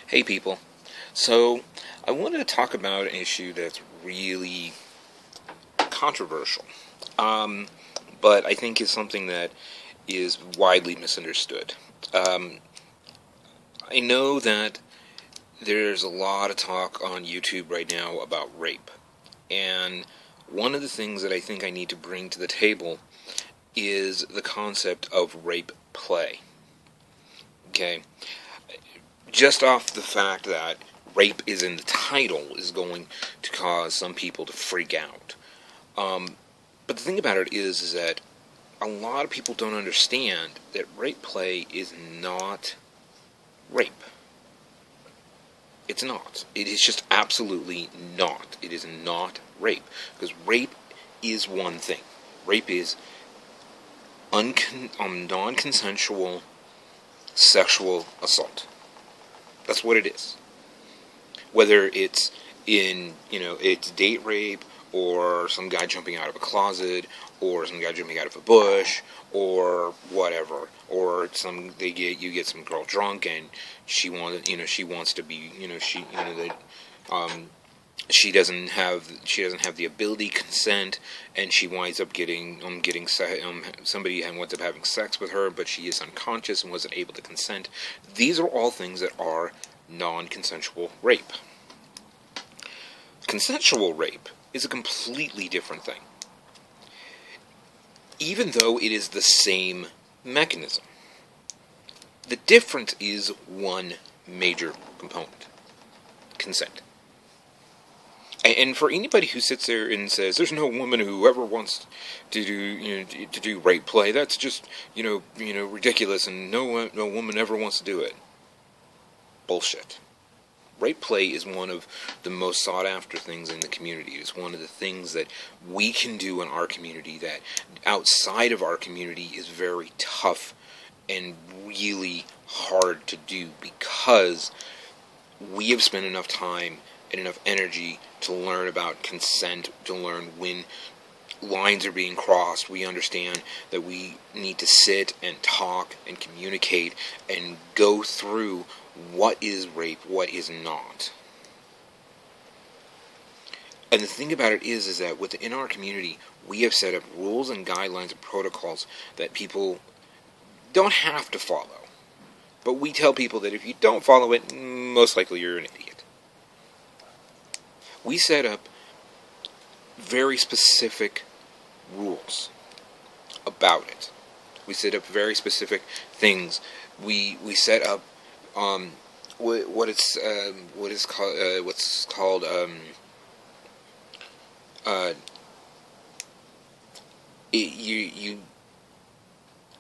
Hey people, so I wanted to talk about an issue that's really controversial, um, but I think is something that is widely misunderstood. Um, I know that there's a lot of talk on YouTube right now about rape, and one of the things that I think I need to bring to the table is the concept of rape play. Okay? Just off the fact that rape is in the title is going to cause some people to freak out. But the thing about it is that a lot of people don't understand that rape play is not rape. It's not. It is just absolutely not. It is not rape. Because rape is one thing. Rape is non-consensual sexual assault. That's what it is. Whether it's it's date rape, or some guy jumping out of a closet, or some guy jumping out of a bush, or whatever, or you get some girl drunk and she wants to be she doesn't have the ability to consent, and she winds up somebody winds up having sex with her, but she is unconscious and wasn't able to consent. These are all things that are non-consensual rape. Consensual rape is a completely different thing, even though it is the same mechanism. The difference is one major component: consent. And for anybody who sits there and says there's no woman who ever wants to do rape play, that's just ridiculous, and no woman ever wants to do it. Bullshit. Rape play is one of the most sought after things in the community. It's one of the things that we can do in our community that outside of our community is very tough and really hard to do, because we have spent enough time and enough energy to learn about consent, to learn when lines are being crossed. We understand that we need to sit and talk and communicate and go through what is rape, what is not. And the thing about it is that within our community, we have set up rules and guidelines and protocols that people don't have to follow. But we tell people that if you don't follow it, most likely you're an idiot. We set up very specific rules about it. We set up very specific things. We set up what's called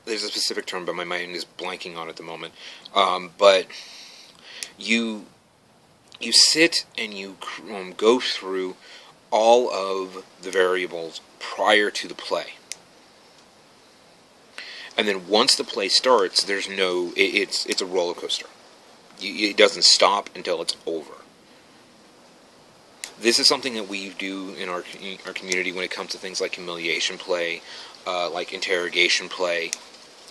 there's a specific term, but my mind is blanking on it at the moment. But you sit and you go through all of the variables prior to the play. And then once the play starts, it's a roller coaster. It doesn't stop until it's over. This is something that we do in our community when it comes to things like humiliation play, like interrogation play,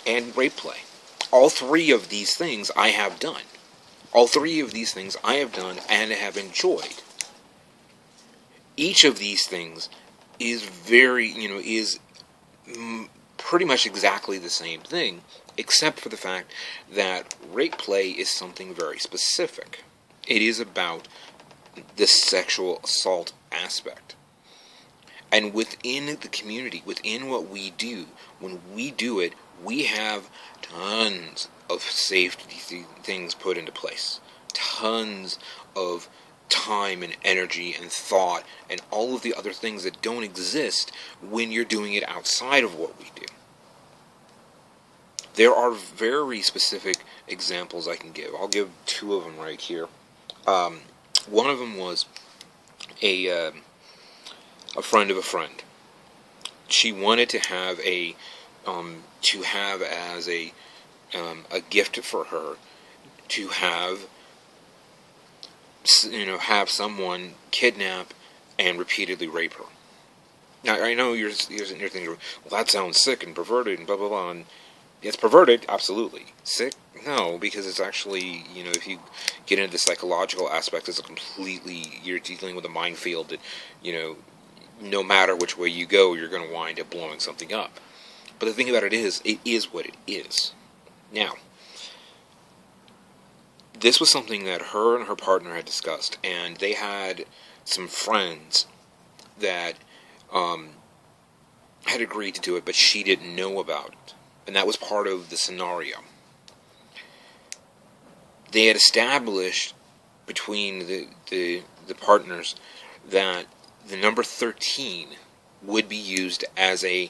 and rape play. All three of these things I have done. All three of these things I have done and have enjoyed. Each of these things is pretty much exactly the same thing, except for the fact that rape play is something very specific. It is about the sexual assault aspect. And within the community, within what we do, when we do it, we have tons of safety things put into place. Tons of time and energy and thought and all of the other things that don't exist when you're doing it outside of what we do. There are very specific examples I can give. I'll give two of them right here. One of them was a friend of a friend. She wanted to have as a gift for her to have someone kidnap and repeatedly rape her. Now I know you're thinking, well, that sounds sick and perverted and blah blah blah. And it's perverted, absolutely. Sick? No, because it's actually, if you get into the psychological aspects. It's a completely, you're dealing with a minefield that, no matter which way you go, you're going to wind up blowing something up. But the thing about it is what it is. Now, this was something that her and her partner had discussed, and they had some friends that had agreed to do it, but she didn't know about it. And that was part of the scenario. They had established between the partners that the number 13 would be used as a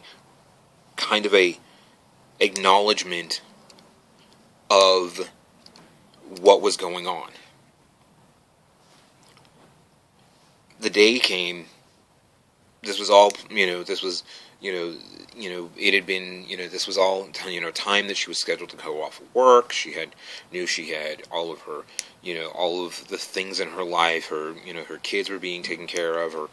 kind of a acknowledgement of what was going on. The day came. This was all, it had been, this was all, time that she was scheduled to go off work. She knew she had all of her, all of the things in her life. Her kids were being taken care of. Her,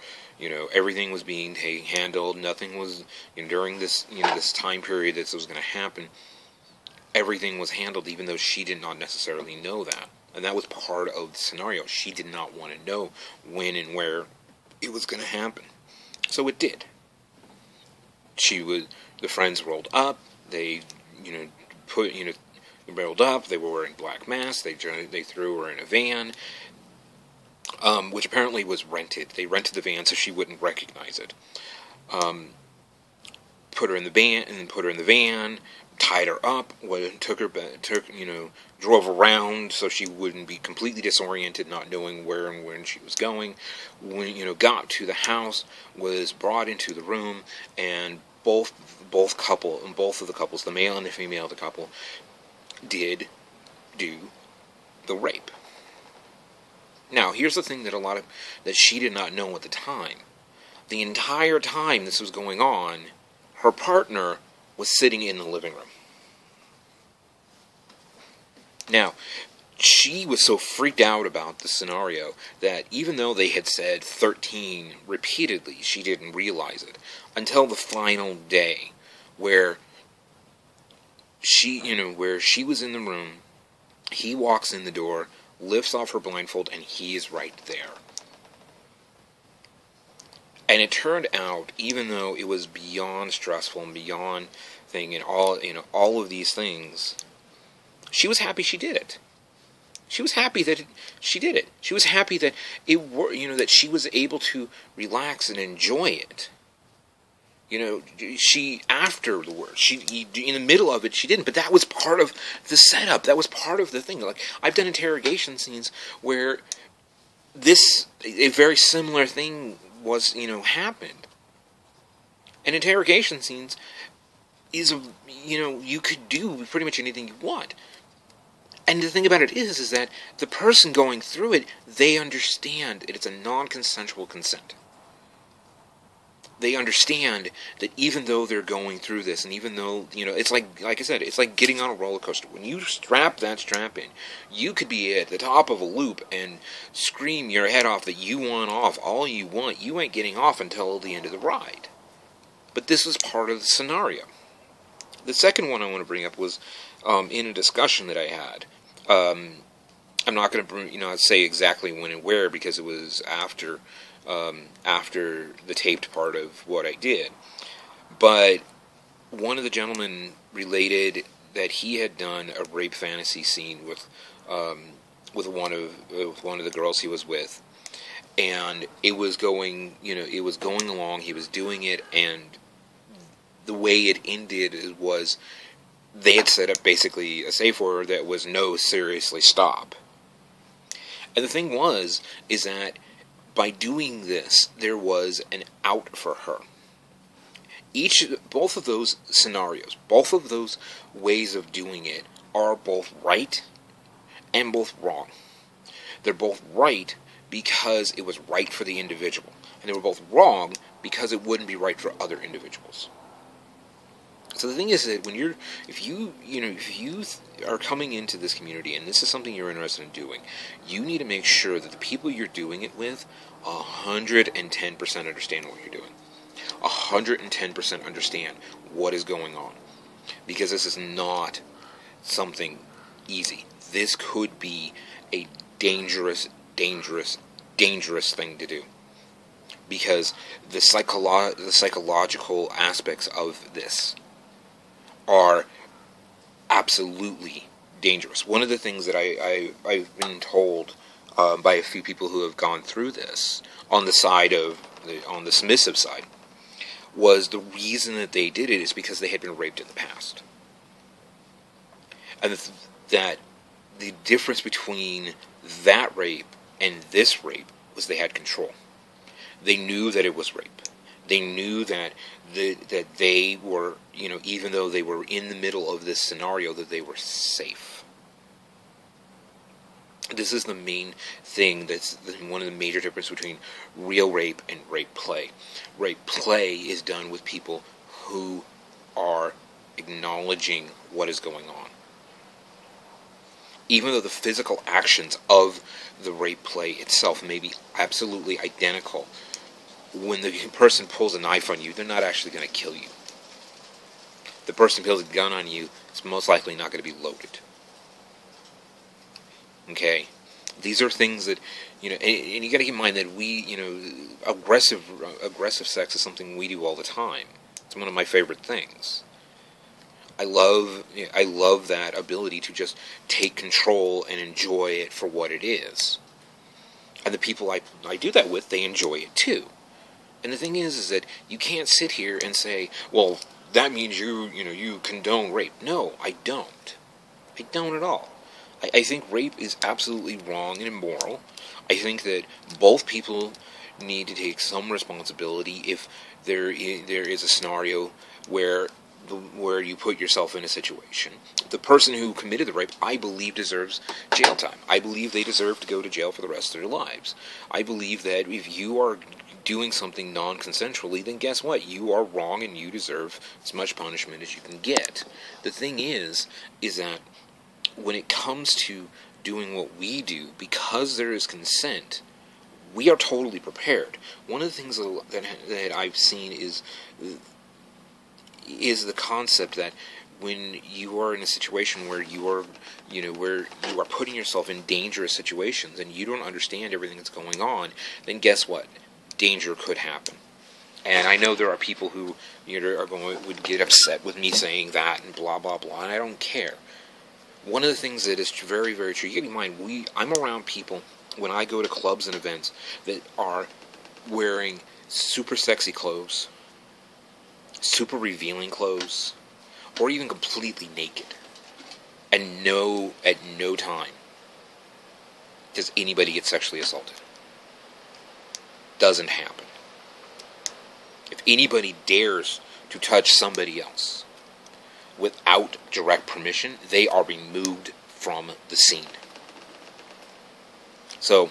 everything was being handled. Nothing was, during this, this time period that this was going to happen. Everything was handled, even though she did not necessarily know that. And that was part of the scenario. She did not want to know when and where it was going to happen. So it did. The friends rolled up. They, rolled up. They were wearing black masks. They threw her in a van, which apparently was rented. They rented the van so she wouldn't recognize it. Put her in the van, tied her up, drove around so she wouldn't be completely disoriented, not knowing where and when she was going. When, got to the house, was brought into the room, and both of the couples, the male and the female of the couple, did do the rape. Now, here's the thing that she did not know at the time. The entire time this was going on, her partner was sitting in the living room. Now, she was so freaked out about the scenario that even though they had said 13 repeatedly, she didn't realize it until the final day where she was in the room. He walks in the door, lifts off her blindfold, and he is right there. And it turned out, even though it was beyond stressful and beyond thing and all of these things, she was happy she did it. She was happy that she did it. She was happy that that she was able to relax and enjoy it. She afterwards, in the middle of it, she didn't. But that was part of the setup. That was part of the thing. Like, I've done interrogation scenes where a very similar thing was, happened. And interrogation scenes is, you could do pretty much anything you want. And the thing about it is that the person going through it, they understand it's a non-consensual consent. They understand that even though they're going through this, and even though, it's like I said, it's like getting on a roller coaster. When you strap that strap in, you could be at the top of a loop and scream your head off that you want off all you want. You ain't getting off until the end of the ride. But this was part of the scenario. The second one I want to bring up was in a discussion that I had. I'm not going to say exactly when and where, because it was after the taped part of what I did. But one of the gentlemen related that he had done a rape fantasy scene with one of the girls he was with, and it was going along. He was doing it, and the way it ended was they had set up basically a safe word that was no, seriously, stop. And the thing is that by doing this, there was an out for her. Both of those scenarios, both of those ways of doing it are both right and both wrong. They're both right because it was right for the individual, and they were both wrong because it wouldn't be right for other individuals. So the thing is that if you are coming into this community and this is something you're interested in doing, you need to make sure that the people you're doing it with 110% understand what you're doing. 110% understand what is going on. Because this is not something easy. This could be a dangerous, dangerous, dangerous thing to do. Because the psychological aspects of this are absolutely dangerous. One of the things that I've been told by a few people who have gone through this on the submissive side was the reason that they did it is because they had been raped in the past. And that the difference between that rape and this rape was they had control. They knew that it was rape. They knew that they were, even though they were in the middle of this scenario, that they were safe. This is the main thing that's one of the major differences between real rape and rape play. Rape play is done with people who are acknowledging what is going on. Even though the physical actions of the rape play itself may be absolutely identical, when the person pulls a knife on you, they're not actually going to kill you. The person pulls a gun on you, it's most likely not going to be loaded. Okay? These are things that, and you got to keep in mind that we, aggressive sex is something we do all the time. It's one of my favorite things. I love that ability to just take control and enjoy it for what it is. And the people I do that with, they enjoy it too. And the thing is that you can't sit here and say, well, that means you condone rape. No, I don't. I don't at all. I think rape is absolutely wrong and immoral. I think that both people need to take some responsibility if there is a scenario where you put yourself in a situation. The person who committed the rape, I believe, deserves jail time. I believe they deserve to go to jail for the rest of their lives. I believe that if you are doing something non-consensually, then guess what? You are wrong and you deserve as much punishment as you can get. The thing is that when it comes to doing what we do, because there is consent, we are totally prepared. One of the things that I've seen is the concept that when you are in a situation where you are putting yourself in dangerous situations and you don't understand everything that's going on, then guess what? Danger could happen. And I know there are people who would get upset with me saying that and blah blah blah, and I don't care. One of the things that is very, very true, you keep in mind, I'm around people when I go to clubs and events that are wearing super sexy clothes, super revealing clothes, or even completely naked. And at no time does anybody get sexually assaulted. Doesn't happen. If anybody dares to touch somebody else without direct permission, they are removed from the scene. So,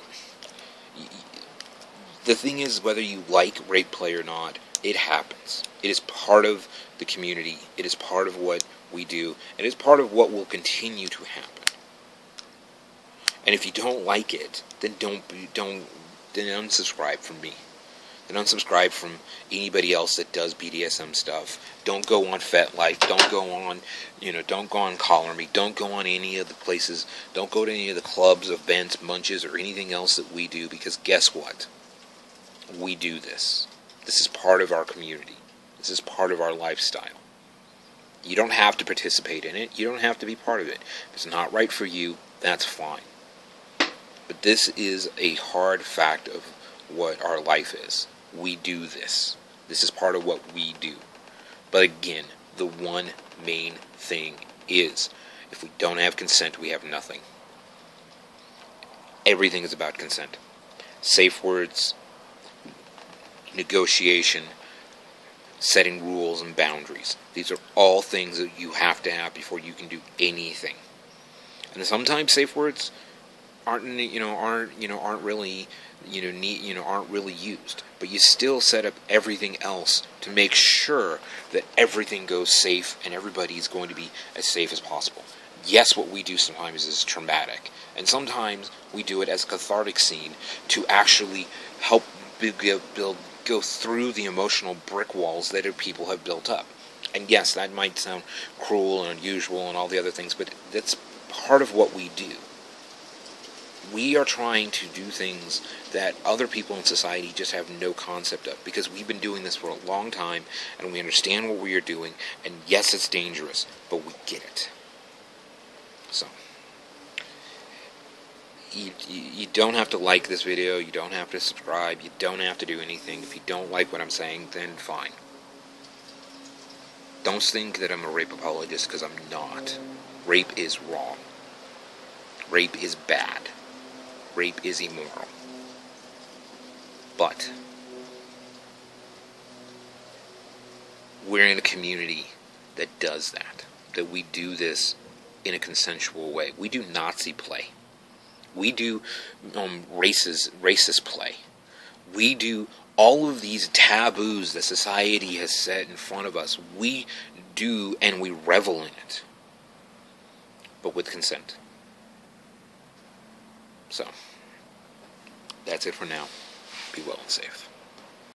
the thing is, whether you like rape play or not, it happens. It is part of the community. It is part of what we do. It is part of what will continue to happen. And if you don't like it, then don't unsubscribe from me. Then unsubscribe from anybody else that does BDSM stuff. Don't go on FetLife. Don't go on Collar Me. Don't go on any of the places. Don't go to any of the clubs, events, munches, or anything else that we do, because guess what? We do this. This is part of our community. This is part of our lifestyle. You don't have to participate in it. You don't have to be part of it. If it's not right for you, that's fine. But this is a hard fact of what our life is. We do this. This is part of what we do. But again, the one main thing is, if we don't have consent, we have nothing. Everything is about consent. Safe words, negotiation, setting rules and boundaries. These are all things that you have to have before you can do anything. And sometimes safe words aren't really used, but you still set up everything else to make sure that everything goes safe and everybody is going to be as safe as possible. Yes, what we do sometimes is traumatic, and sometimes we do it as a cathartic scene to actually help go through the emotional brick walls that people have built up. And yes, that might sound cruel and unusual and all the other things, but that's part of what we do. We are trying to do things that other people in society just have no concept of, because we've been doing this for a long time, and we understand what we are doing, and yes, it's dangerous, but we get it. So, you don't have to like this video, you don't have to subscribe, you don't have to do anything. If you don't like what I'm saying, then fine. Don't think that I'm a rape apologist, because I'm not. Rape is wrong. Rape is bad. Rape is immoral. But we're in a community that does that. That we do this in a consensual way. We do Nazi play. We do racist play. We do all of these taboos that society has set in front of us. We do, and we revel in it. But with consent. So, that's it for now. Be well and safe.